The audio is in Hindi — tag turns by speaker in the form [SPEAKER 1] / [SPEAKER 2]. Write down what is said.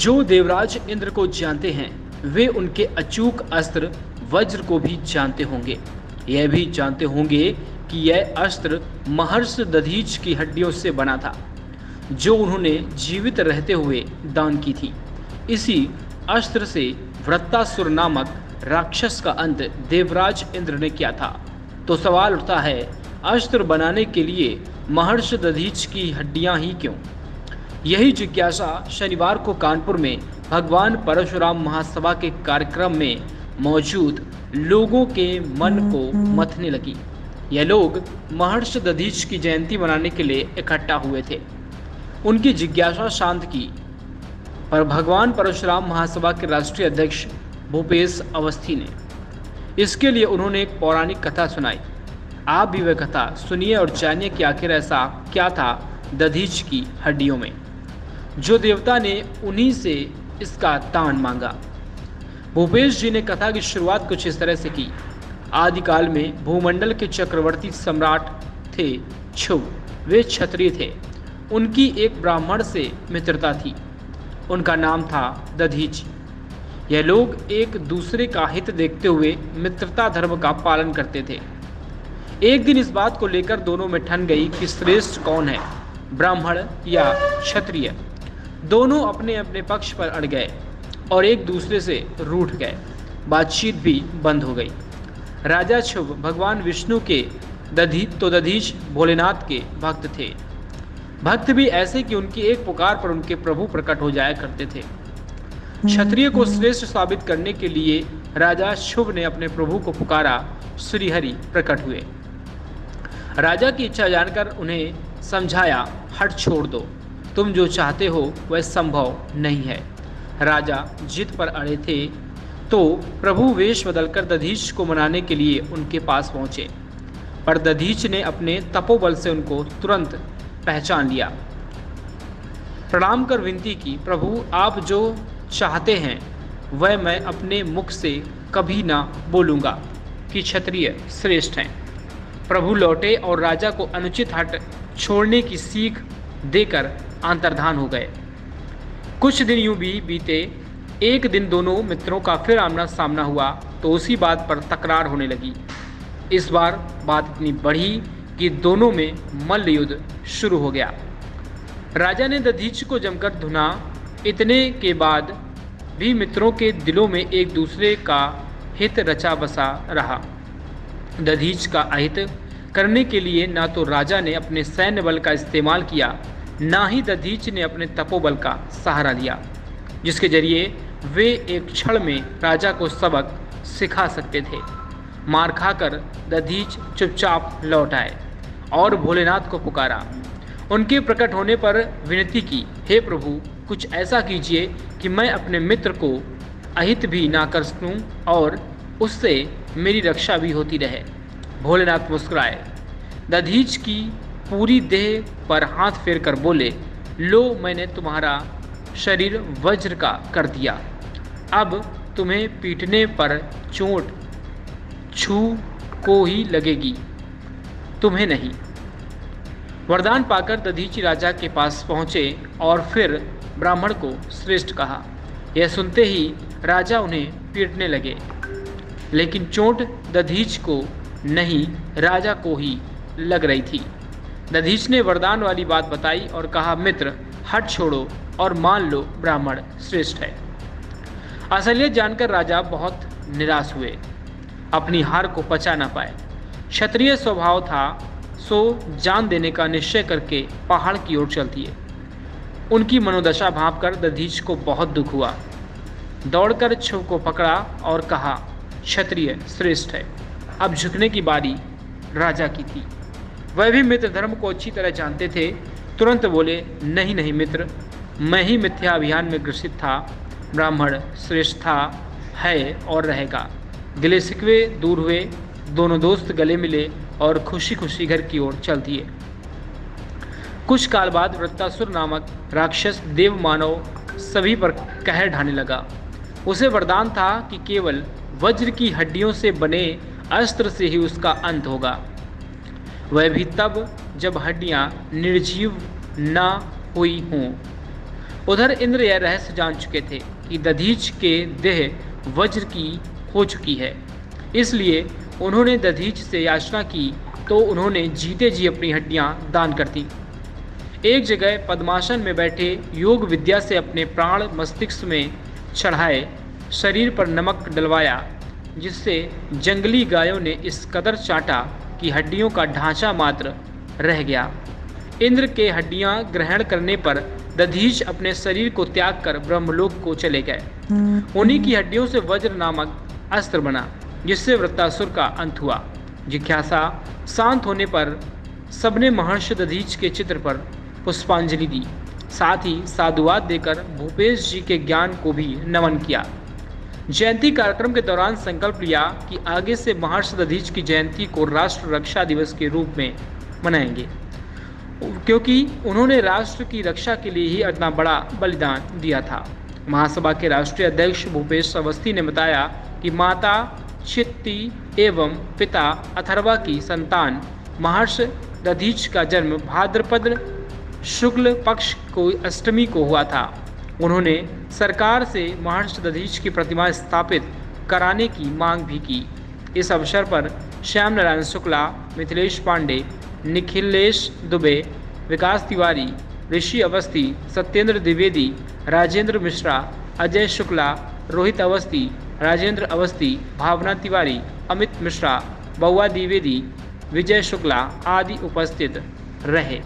[SPEAKER 1] जो देवराज इंद्र को जानते हैं वे उनके अचूक अस्त्र वज्र को भी जानते होंगे। यह भी जानते होंगे कि यह अस्त्र महर्षि दधीच की हड्डियों से बना था, जो उन्होंने जीवित रहते हुए दान की थी। इसी अस्त्र से वृत्तासुर नामक राक्षस का अंत देवराज इंद्र ने किया था। तो सवाल उठता है, अस्त्र बनाने के लिए महर्षि दधीच की हड्डियां ही क्यों? यही जिज्ञासा शनिवार को कानपुर में भगवान परशुराम महासभा के कार्यक्रम में मौजूद लोगों के मन को मथने लगी। यह लोग महर्षि दधीच की जयंती मनाने के लिए इकट्ठा हुए थे। उनकी जिज्ञासा शांत की, पर भगवान परशुराम महासभा के राष्ट्रीय अध्यक्ष भूपेश अवस्थी ने इसके लिए उन्होंने एक पौराणिक कथा सुनाई। आप भी वह कथा सुनिए और जानिए कि आखिर ऐसा क्या था दधीच की हड्डियों में, जो देवता ने उन्हीं से इसका दान मांगा। भूपेश जी ने कथा की शुरुआत कुछ इस तरह से की। आदिकाल में भूमंडल के चक्रवर्ती सम्राट थे क्षुभ। वे क्षत्रिय थे। उनकी एक ब्राह्मण से मित्रता थी। उनका नाम था दधीच। यह लोग एक दूसरे का हित देखते हुए मित्रता धर्म का पालन करते थे। एक दिन इस बात को लेकर दोनों में ठन गई कि श्रेष्ठ कौन है, ब्राह्मण या क्षत्रिय। दोनों अपने अपने पक्ष पर अड़ गए और एक दूसरे से रूठ गए। बातचीत भी बंद हो गई। राजा शुभ भगवान विष्णु के दधीच भोलेनाथ के भक्त थे। भक्त भी ऐसे कि उनकी एक पुकार पर उनके प्रभु प्रकट हो जाया करते थे। क्षत्रिय को श्रेष्ठ साबित करने के लिए राजा शुभ ने अपने प्रभु को पुकारा। श्रीहरि प्रकट हुए। राजा की इच्छा जानकर उन्हें समझाया, हट छोड़ दो, तुम जो चाहते हो वह संभव नहीं है। राजा जिद पर अड़े थे तो प्रभु वेश बदलकर दधीच को मनाने के लिए उनके पास पहुंचे, पर दधीच ने अपने तपोबल से उनको तुरंत पहचान लिया। प्रणाम कर विनती की, प्रभु आप जो चाहते हैं वह मैं अपने मुख से कभी ना बोलूँगा कि क्षत्रिय श्रेष्ठ हैं। प्रभु लौटे और राजा को अनुचित हट छोड़ने की सीख देकर अंतर्धान हो गए। कुछ दिन यूं भी बीते। एक दिन दोनों मित्रों का फिर आमना सामना हुआ तो उसी बात पर तकरार होने लगी। इस बार बात इतनी बढ़ी कि दोनों में मल्ल युद्ध शुरू हो गया। राजा ने दधीच को जमकर धुना। इतने के बाद भी मित्रों के दिलों में एक दूसरे का हित रचा बसा रहा। दधीच का अहित करने के लिए ना तो राजा ने अपने सैन्य बल का इस्तेमाल किया, ना ही दधीच ने अपने तपोबल का सहारा लिया, जिसके जरिए वे एक क्षण में राजा को सबक सिखा सकते थे। मार खाकर दधीच चुपचाप लौट आए और भोलेनाथ को पुकारा। उनके प्रकट होने पर विनती की, हे प्रभु कुछ ऐसा कीजिए कि मैं अपने मित्र को अहित भी ना कर सकूं और उससे मेरी रक्षा भी होती रहे। भोलेनाथ मुस्कुराए। दधीच की पूरी देह पर हाथ फेर कर बोले, लो मैंने तुम्हारा शरीर वज्र का कर दिया। अब तुम्हें पीटने पर चोट छू को ही लगेगी, तुम्हें नहीं। वरदान पाकर दधीच राजा के पास पहुँचे और फिर ब्राह्मण को श्रेष्ठ कहा। यह सुनते ही राजा उन्हें पीटने लगे, लेकिन चोट दधीच को नहीं राजा को ही लग रही थी। दधीच ने वरदान वाली बात बताई और कहा, मित्र हट छोड़ो और मान लो ब्राह्मण श्रेष्ठ है। असलियत जानकर राजा बहुत निराश हुए, अपनी हार को पचा ना पाए। क्षत्रिय स्वभाव था, सो जान देने का निश्चय करके पहाड़ की ओर चल दिए। उनकी मनोदशा भांपकर दधीच को बहुत दुख हुआ। दौड़कर शुभ को पकड़ा और कहा, क्षत्रिय श्रेष्ठ है। अब झुकने की बारी राजा की थी। वह भी मित्र धर्म को अच्छी तरह जानते थे। तुरंत बोले, नहीं नहीं मित्र, मैं ही मिथ्या अभियान में ग्रसित था। ब्राह्मण श्रेष्ठ था, है और रहेगा। गिले शिकवे दूर हुए। दोनों दोस्त गले मिले और खुशी खुशी घर की ओर चल दिए। कुछ काल बाद वृत्तासुर नामक राक्षस देव मानव सभी पर कहर ढाने लगा। उसे वरदान था कि केवल वज्र की हड्डियों से बने अस्त्र से ही उसका अंत होगा, वह भी तब जब हड्डियां निर्जीव न हुई हों। उधर इंद्र यह रहस्य जान चुके थे कि दधीच के देह वज्र की हो चुकी है, इसलिए उन्होंने दधीच से याचना की तो उन्होंने जीते जी अपनी हड्डियां दान कर दी। एक जगह पद्मासन में बैठे योग विद्या से अपने प्राण मस्तिष्क में चढ़ाए शरीर पर नमक डलवाया, जिससे जंगली गायों ने इस कदर चाटा कि हड्डियों का ढांचा मात्र रह गया। इंद्र के हड्डियां ग्रहण करने पर दधीच अपने शरीर को त्याग कर ब्रह्मलोक को चले गए। उन्हीं की हड्डियों से वज्र नामक अस्त्र बना, जिससे वृत्तासुर का अंत हुआ। जिज्ञासा शांत होने पर सबने महर्षि दधीच के चित्र पर पुष्पांजलि दी, साथ ही साधुवाद देकर भूपेश जी के ज्ञान को भी नमन किया। जयंती कार्यक्रम के दौरान संकल्प लिया कि आगे से महर्षि दधीच की जयंती को राष्ट्र रक्षा दिवस के रूप में मनाएंगे, क्योंकि उन्होंने राष्ट्र की रक्षा के लिए ही इतना बड़ा बलिदान दिया था। महासभा के राष्ट्रीय अध्यक्ष भूपेश अवस्थी ने बताया कि माता चित्ती एवं पिता अथर्वा की संतान महर्षि दधीच का जन्म भाद्रपद शुक्ल पक्ष को अष्टमी को हुआ था। उन्होंने सरकार से महर्षि दधीच की प्रतिमा स्थापित कराने की मांग भी की। इस अवसर पर श्याम नारायण शुक्ला, मिथिलेश पांडे, निखिलेश दुबे, विकास तिवारी, ऋषि अवस्थी, सत्येंद्र द्विवेदी, राजेंद्र मिश्रा, अजय शुक्ला, रोहित अवस्थी, राजेंद्र अवस्थी, भावना तिवारी, अमित मिश्रा, बउआ द्विवेदी, विजय शुक्ला आदि उपस्थित रहे।